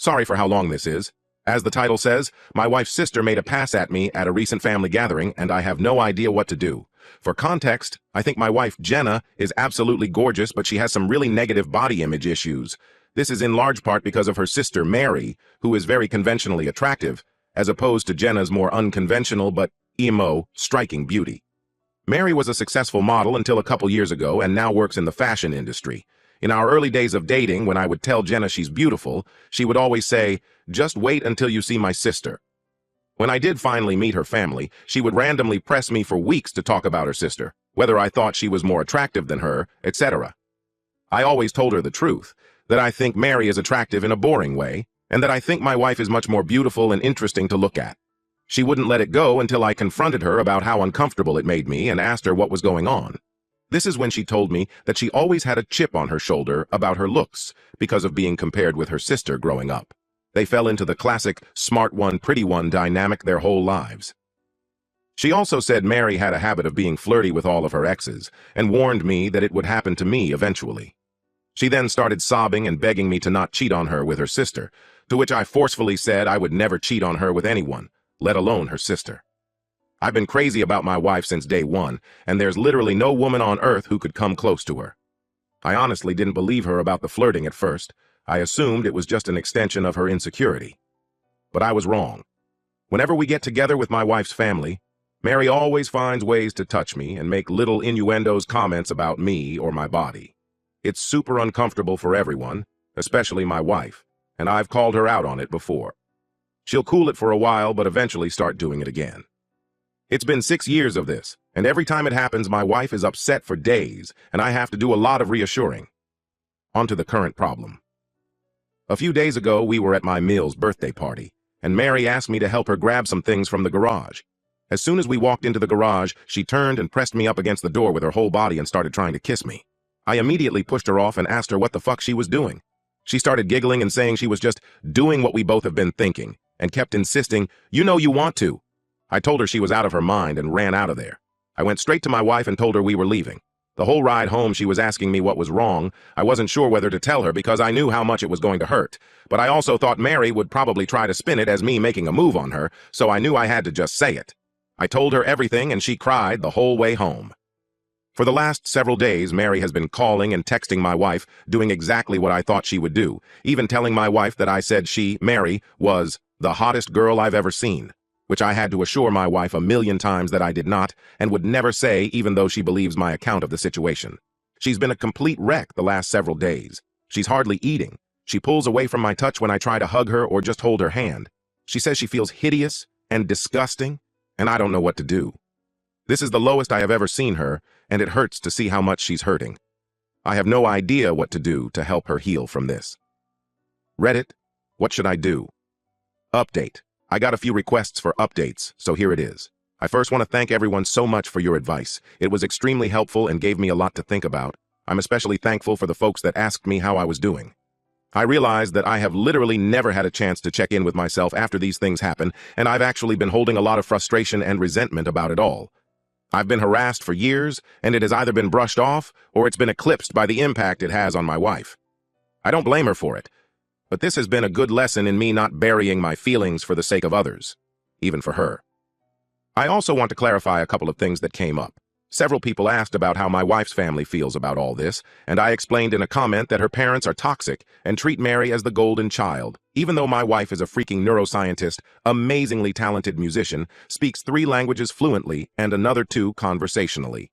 Sorry for how long this is. As the title says, my wife's sister made a pass at me at a recent family gathering, and I have no idea what to do. For context, I think my wife, Jenna, is absolutely gorgeous, but she has some really negative body image issues. This is in large part because of her sister, Mary, who is very conventionally attractive, as opposed to Jenna's more unconventional but striking beauty. Mary was a successful model until a couple years ago and now works in the fashion industry. In our early days of dating, when I would tell Jenna she's beautiful, she would always say, "Just wait until you see my sister." When I did finally meet her family, she would randomly press me for weeks to talk about her sister, whether I thought she was more attractive than her, etc. I always told her the truth, that I think Mary is attractive in a boring way, and that I think my wife is much more beautiful and interesting to look at. She wouldn't let it go until I confronted her about how uncomfortable it made me and asked her what was going on. This is when she told me that she always had a chip on her shoulder about her looks because of being compared with her sister growing up. They fell into the classic smart one, pretty one dynamic their whole lives. She also said Mary had a habit of being flirty with all of her exes and warned me that it would happen to me eventually. She then started sobbing and begging me to not cheat on her with her sister, to which I forcefully said I would never cheat on her with anyone, let alone her sister. I've been crazy about my wife since day one, and there's literally no woman on earth who could come close to her. I honestly didn't believe her about the flirting at first. I assumed it was just an extension of her insecurity. But I was wrong. Whenever we get together with my wife's family, Mary always finds ways to touch me and make little innuendos comments about me or my body. It's super uncomfortable for everyone, especially my wife, and I've called her out on it before. She'll cool it for a while, but eventually start doing it again. It's been 6 years of this, and every time it happens, my wife is upset for days, and I have to do a lot of reassuring. On to the current problem. A few days ago, we were at my Mill's birthday party, and Mary asked me to help her grab some things from the garage. As soon as we walked into the garage, she turned and pressed me up against the door with her whole body and started trying to kiss me. I immediately pushed her off and asked her what the fuck she was doing. She started giggling and saying she was just doing what we both have been thinking, and kept insisting, "You know you want to." I told her she was out of her mind and ran out of there. I went straight to my wife and told her we were leaving. The whole ride home she was asking me what was wrong. I wasn't sure whether to tell her because I knew how much it was going to hurt, but I also thought Mary would probably try to spin it as me making a move on her, so I knew I had to just say it. I told her everything and she cried the whole way home. For the last several days, Mary has been calling and texting my wife, doing exactly what I thought she would do, even telling my wife that I said she, Mary, was the hottest girl I've ever seen, which I had to assure my wife 1,000,000 times that I did not and would never say, even though she believes my account of the situation. She's been a complete wreck the last several days. She's hardly eating. She pulls away from my touch when I try to hug her or just hold her hand. She says she feels hideous and disgusting, and I don't know what to do. This is the lowest I have ever seen her, and it hurts to see how much she's hurting. I have no idea what to do to help her heal from this. Reddit, what should I do? Update. I got a few requests for updates, so here it is. I first want to thank everyone so much for your advice. It was extremely helpful and gave me a lot to think about. I'm especially thankful for the folks that asked me how I was doing. I realized that I have literally never had a chance to check in with myself after these things happen, and I've actually been holding a lot of frustration and resentment about it all. I've been harassed for years, and it has either been brushed off or it's been eclipsed by the impact it has on my wife. I don't blame her for it, but this has been a good lesson in me not burying my feelings for the sake of others, even for her. I also want to clarify a couple of things that came up. Several people asked about how my wife's family feels about all this, and I explained in a comment that her parents are toxic and treat Mary as the golden child, even though my wife is a freaking neuroscientist, amazingly talented musician, speaks 3 languages fluently and another 2 conversationally.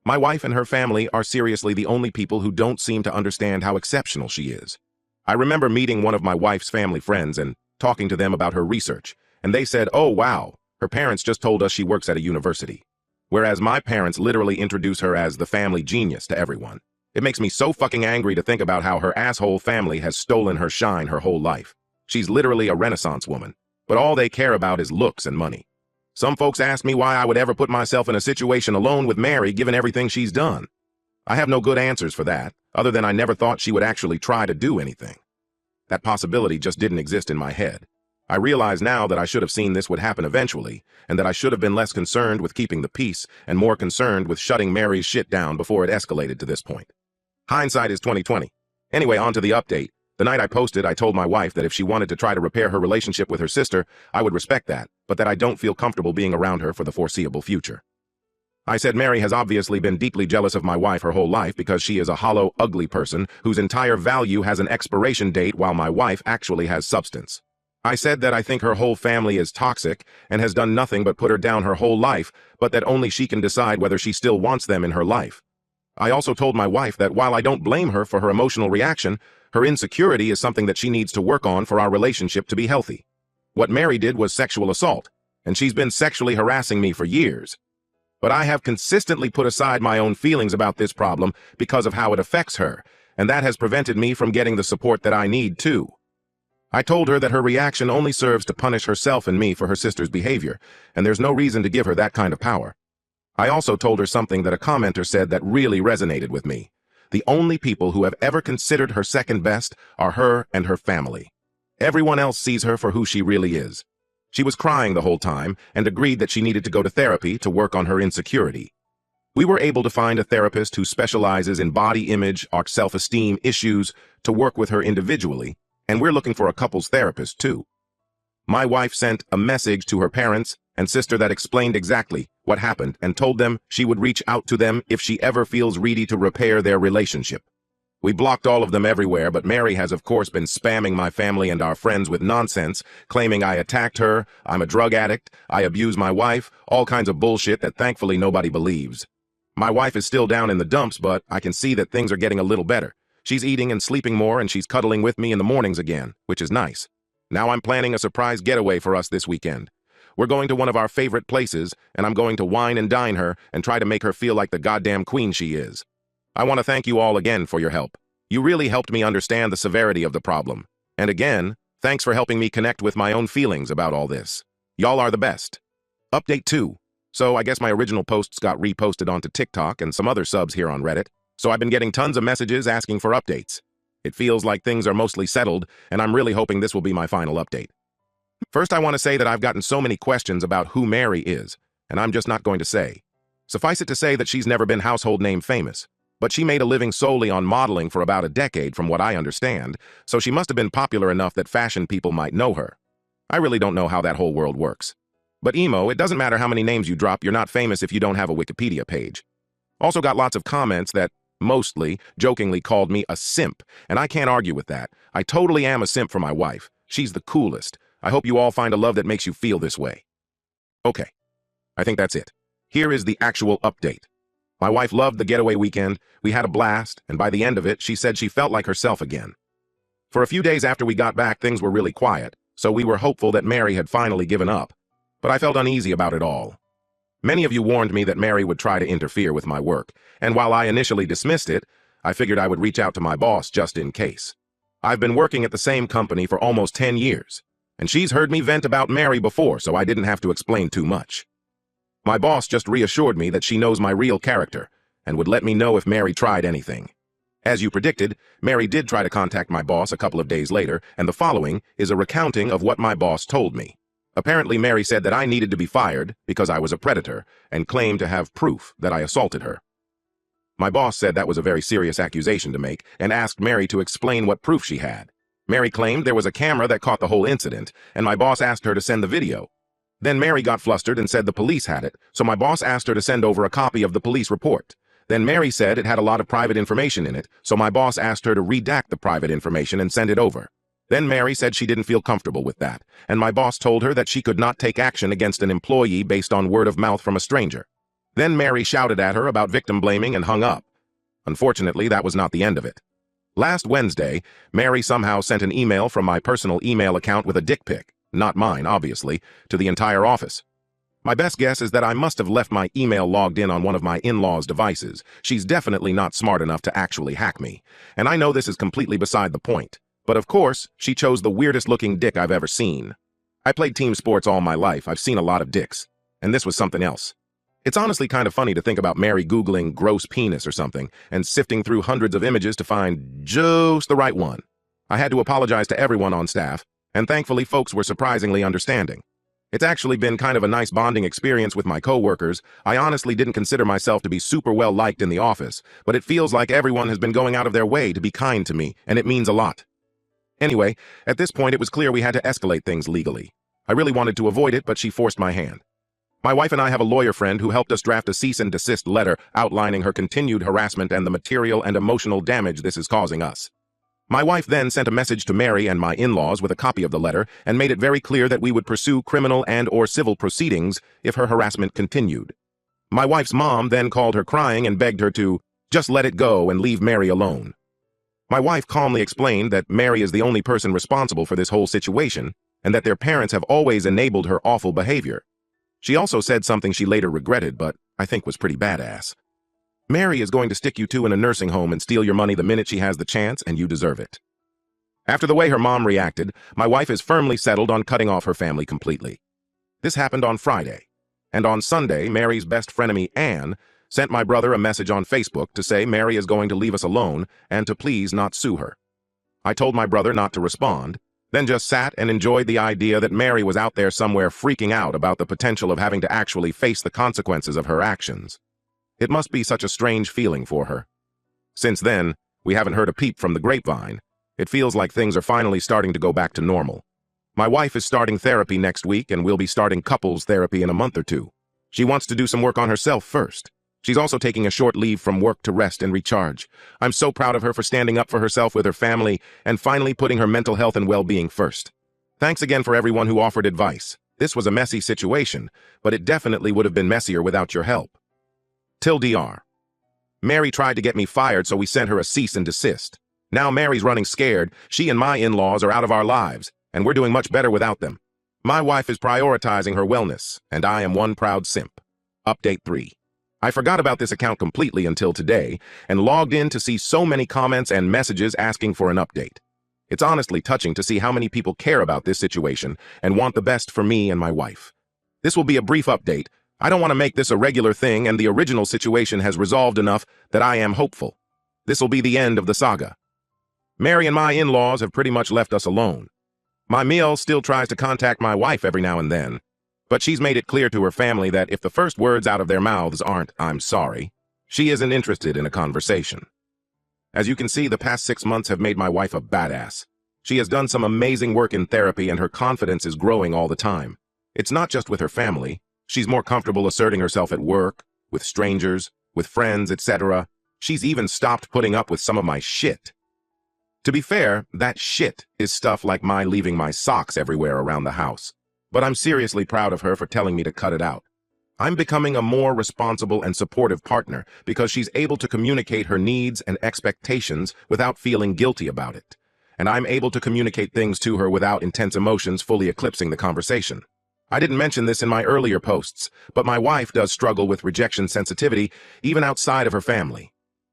My wife and her family are seriously the only people who don't seem to understand how exceptional she is. I remember meeting one of my wife's family friends and talking to them about her research, and they said, "Oh wow, her parents just told us she works at a university." Whereas my parents literally introduce her as the family genius to everyone. It makes me so fucking angry to think about how her asshole family has stolen her shine her whole life. She's literally a Renaissance woman, but all they care about is looks and money. Some folks ask me why I would ever put myself in a situation alone with Mary given everything she's done. I have no good answers for that, other than I never thought she would actually try to do anything. That possibility just didn't exist in my head. I realize now that I should have seen this would happen eventually, and that I should have been less concerned with keeping the peace and more concerned with shutting Mary's shit down before it escalated to this point. Hindsight is 20/20. Anyway, on to the update. The night I posted, I told my wife that if she wanted to try to repair her relationship with her sister, I would respect that, but that I don't feel comfortable being around her for the foreseeable future. I said Mary has obviously been deeply jealous of my wife her whole life because she is a hollow, ugly person whose entire value has an expiration date while my wife actually has substance. I said that I think her whole family is toxic and has done nothing but put her down her whole life, but that only she can decide whether she still wants them in her life. I also told my wife that while I don't blame her for her emotional reaction, her insecurity is something that she needs to work on for our relationship to be healthy. What Mary did was sexual assault, and she's been sexually harassing me for years. But I have consistently put aside my own feelings about this problem because of how it affects her, and that has prevented me from getting the support that I need too. I told her that her reaction only serves to punish herself and me for her sister's behavior, and there's no reason to give her that kind of power. I also told her something that a commenter said that really resonated with me. The only people who have ever considered her second best are her and her family. Everyone else sees her for who she really is. She was crying the whole time and agreed that she needed to go to therapy to work on her insecurity. We were able to find a therapist who specializes in body image or self-esteem issues to work with her individually, and we're looking for a couples therapist too. My wife sent a message to her parents and sister that explained exactly what happened and told them she would reach out to them if she ever feels ready to repair their relationship. We blocked all of them everywhere, but Mary has of course been spamming my family and our friends with nonsense, claiming I attacked her, I'm a drug addict, I abuse my wife, all kinds of bullshit that thankfully nobody believes. My wife is still down in the dumps, but I can see that things are getting a little better. She's eating and sleeping more, and she's cuddling with me in the mornings again, which is nice. Now I'm planning a surprise getaway for us this weekend. We're going to one of our favorite places, and I'm going to wine and dine her and try to make her feel like the goddamn queen she is. I want to thank you all again for your help. You really helped me understand the severity of the problem. And again, thanks for helping me connect with my own feelings about all this. Y'all are the best. Update 2. So I guess my original posts got reposted onto TikTok and some other subs here on Reddit, so I've been getting tons of messages asking for updates. It feels like things are mostly settled, and I'm really hoping this will be my final update. First, I want to say that I've gotten so many questions about who Mary is, and I'm just not going to say. Suffice it to say that she's never been household name famous, but she made a living solely on modeling for about a decade from what I understand, so she must have been popular enough that fashion people might know her. I really don't know how that whole world works. But emo, it doesn't matter how many names you drop, you're not famous if you don't have a Wikipedia page. Also got lots of comments that mostly jokingly called me a simp, and I can't argue with that. I totally am a simp for my wife. She's the coolest. I hope you all find a love that makes you feel this way. Okay, I think that's it. Here is the actual update. My wife loved the getaway weekend, we had a blast, and by the end of it, she said she felt like herself again. For a few days after we got back, things were really quiet, so we were hopeful that Mary had finally given up. But I felt uneasy about it all. Many of you warned me that Mary would try to interfere with my work, and while I initially dismissed it, I figured I would reach out to my boss just in case. I've been working at the same company for almost 10 years, and she's heard me vent about Mary before, so I didn't have to explain too much. My boss just reassured me that she knows my real character, and would let me know if Mary tried anything. As you predicted, Mary did try to contact my boss a couple of days later, and the following is a recounting of what my boss told me. Apparently, Mary said that I needed to be fired because I was a predator and claimed to have proof that I assaulted her. My boss said that was a very serious accusation to make and asked Mary to explain what proof she had. Mary claimed there was a camera that caught the whole incident, and my boss asked her to send the video. Then Mary got flustered and said the police had it, so my boss asked her to send over a copy of the police report. Then Mary said it had a lot of private information in it, so my boss asked her to redact the private information and send it over. Then Mary said she didn't feel comfortable with that, and my boss told her that she could not take action against an employee based on word of mouth from a stranger. Then Mary shouted at her about victim blaming and hung up. Unfortunately, that was not the end of it. Last Wednesday, Mary somehow sent an email from my personal email account with a dick pic, not mine, obviously, to the entire office. My best guess is that I must have left my email logged in on one of my in-laws' devices. She's definitely not smart enough to actually hack me, and I know this is completely beside the point. But of course, she chose the weirdest looking dick I've ever seen. I played team sports all my life. I've seen a lot of dicks, and this was something else. It's honestly kind of funny to think about Mary Googling gross penis or something and sifting through hundreds of images to find just the right one. I had to apologize to everyone on staff, and thankfully folks were surprisingly understanding. It's actually been kind of a nice bonding experience with my coworkers. I honestly didn't consider myself to be super well liked in the office, but it feels like everyone has been going out of their way to be kind to me, and it means a lot. Anyway, at this point it was clear we had to escalate things legally. I really wanted to avoid it, but she forced my hand. My wife and I have a lawyer friend who helped us draft a cease and desist letter outlining her continued harassment and the material and emotional damage this is causing us. My wife then sent a message to Mary and my in-laws with a copy of the letter and made it very clear that we would pursue criminal and/or civil proceedings if her harassment continued. My wife's mom then called her crying and begged her to just let it go and leave Mary alone. My wife calmly explained that Mary is the only person responsible for this whole situation and that their parents have always enabled her awful behavior. She also said something she later regretted, but I think was pretty badass. Mary is going to stick you two in a nursing home and steal your money the minute she has the chance, and you deserve it. After the way her mom reacted, my wife is firmly settled on cutting off her family completely. This happened on Friday, and on Sunday, Mary's best frenemy, Anne, sent my brother a message on Facebook to say Mary is going to leave us alone and to please not sue her. I told my brother not to respond, then just sat and enjoyed the idea that Mary was out there somewhere freaking out about the potential of having to actually face the consequences of her actions. It must be such a strange feeling for her. Since then, we haven't heard a peep from the grapevine. It feels like things are finally starting to go back to normal. My wife is starting therapy next week and we'll be starting couples therapy in a month or two. She wants to do some work on herself first. She's also taking a short leave from work to rest and recharge. I'm so proud of her for standing up for herself with her family and finally putting her mental health and well-being first. Thanks again for everyone who offered advice. This was a messy situation, but it definitely would have been messier without your help. TLDR. Mary tried to get me fired, so we sent her a cease and desist. Now Mary's running scared. She and my in-laws are out of our lives, and we're doing much better without them. My wife is prioritizing her wellness, and I am one proud simp. Update 3. I forgot about this account completely until today and logged in to see so many comments and messages asking for an update. It's honestly touching to see how many people care about this situation and want the best for me and my wife. This will be a brief update. I don't want to make this a regular thing, and the original situation has resolved enough that I am hopeful. This will be the end of the saga. Mary and my in-laws have pretty much left us alone. My Mel still tries to contact my wife every now and then, but she's made it clear to her family that if the first words out of their mouths aren't, "I'm sorry," she isn't interested in a conversation. As you can see, the past 6 months have made my wife a badass. She has done some amazing work in therapy and her confidence is growing all the time. It's not just with her family. She's more comfortable asserting herself at work, with strangers, with friends, etc. She's even stopped putting up with some of my shit. To be fair, that shit is stuff like my leaving my socks everywhere around the house. But I'm seriously proud of her for telling me to cut it out. I'm becoming a more responsible and supportive partner because she's able to communicate her needs and expectations without feeling guilty about it. And I'm able to communicate things to her without intense emotions fully eclipsing the conversation. I didn't mention this in my earlier posts, but my wife does struggle with rejection sensitivity even outside of her family.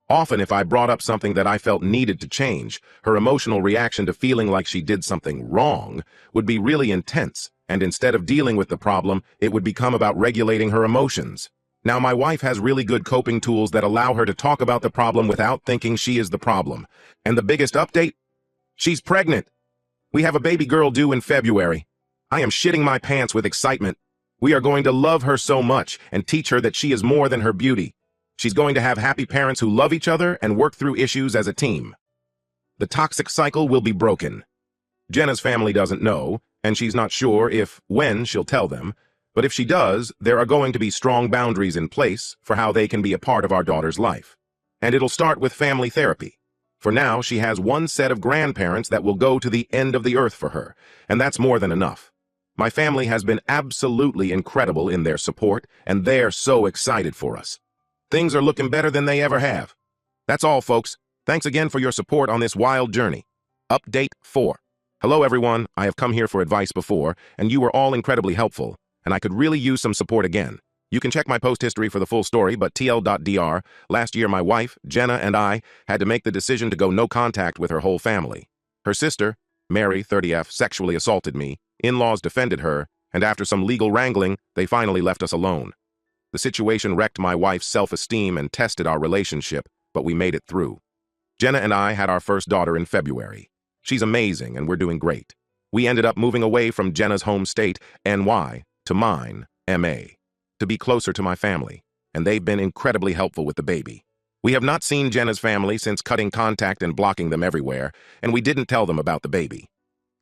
Often, if I brought up something that I felt needed to change, her emotional reaction to feeling like she did something wrong would be really intense. And instead of dealing with the problem, it would become about regulating her emotions. Now, my wife has really good coping tools that allow her to talk about the problem without thinking she is the problem. And the biggest update? She's pregnant. We have a baby girl due in February. I am shitting my pants with excitement. We are going to love her so much and teach her that she is more than her beauty. She's going to have happy parents who love each other and work through issues as a team. The toxic cycle will be broken. Jenna's family doesn't know, and she's not sure when she'll tell them, but if she does, there are going to be strong boundaries in place for how they can be a part of our daughter's life. And it'll start with family therapy. For now, she has one set of grandparents that will go to the end of the earth for her, and that's more than enough. My family has been absolutely incredible in their support, and they're so excited for us. Things are looking better than they ever have. That's all, folks. Thanks again for your support on this wild journey. Update 4. Hello everyone, I have come here for advice before, and you were all incredibly helpful, and I could really use some support again. You can check my post history for the full story, but TL.dr, last year my wife, Jenna, and I had to make the decision to go no contact with her whole family. Her sister, Mary, 30F, sexually assaulted me, in-laws defended her, and after some legal wrangling, they finally left us alone. The situation wrecked my wife's self-esteem and tested our relationship, but we made it through. Jenna and I had our first daughter in February. She's amazing and we're doing great. We ended up moving away from Jenna's home state, NY, to mine, MA, to be closer to my family, and they've been incredibly helpful with the baby. We have not seen Jenna's family since cutting contact and blocking them everywhere, and we didn't tell them about the baby.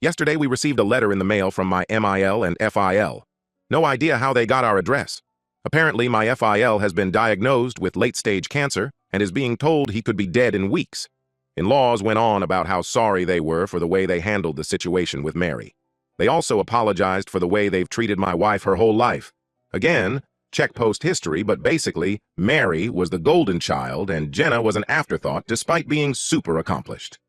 Yesterday, we received a letter in the mail from my MIL and FIL. No idea how they got our address. Apparently, my FIL has been diagnosed with late-stage cancer and is being told he could be dead in weeks. In-laws went on about how sorry they were for the way they handled the situation with Mary. They also apologized for the way they've treated my wife her whole life. Again, check post history, but basically, Mary was the golden child and Jenna was an afterthought despite being super accomplished.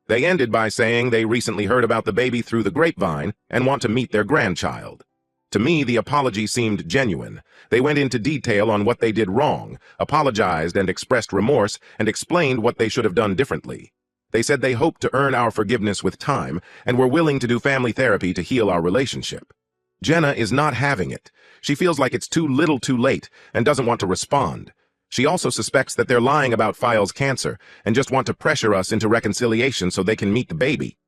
They ended by saying they recently heard about the baby through the grapevine and want to meet their grandchild. To me, the apology seemed genuine. They went into detail on what they did wrong, apologized and expressed remorse, and explained what they should have done differently. They said they hoped to earn our forgiveness with time and were willing to do family therapy to heal our relationship. Jenna is not having it. She feels like it's too little too late and doesn't want to respond. She also suspects that they're lying about File's cancer and just want to pressure us into reconciliation so they can meet the baby.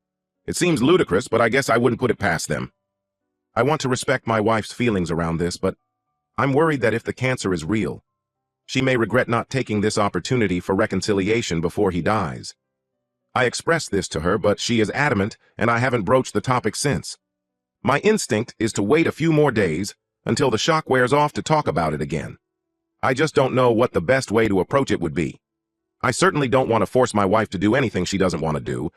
It seems ludicrous, but I guess I wouldn't put it past them. I want to respect my wife's feelings around this, but I'm worried that if the cancer is real, she may regret not taking this opportunity for reconciliation before he dies. I expressed this to her, but she is adamant, and I haven't broached the topic since. My instinct is to wait a few more days until the shock wears off to talk about it again. I just don't know what the best way to approach it would be. I certainly don't want to force my wife to do anything she doesn't want to do,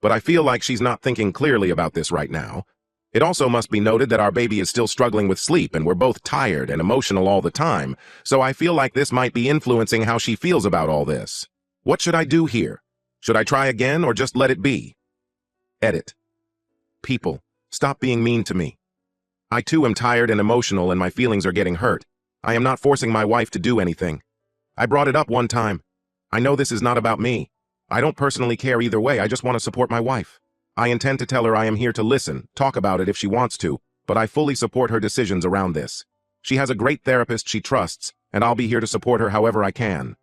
but I feel like she's not thinking clearly about this right now. It also must be noted that our baby is still struggling with sleep and we're both tired and emotional all the time, so I feel like this might be influencing how she feels about all this. What should I do here? Should I try again or just let it be? Edit. People, stop being mean to me. I too am tired and emotional and my feelings are getting hurt. I am not forcing my wife to do anything. I brought it up one time. I know this is not about me. I don't personally care either way, I just want to support my wife. I intend to tell her I am here to listen, talk about it if she wants to, but I fully support her decisions around this. She has a great therapist she trusts, and I'll be here to support her however I can.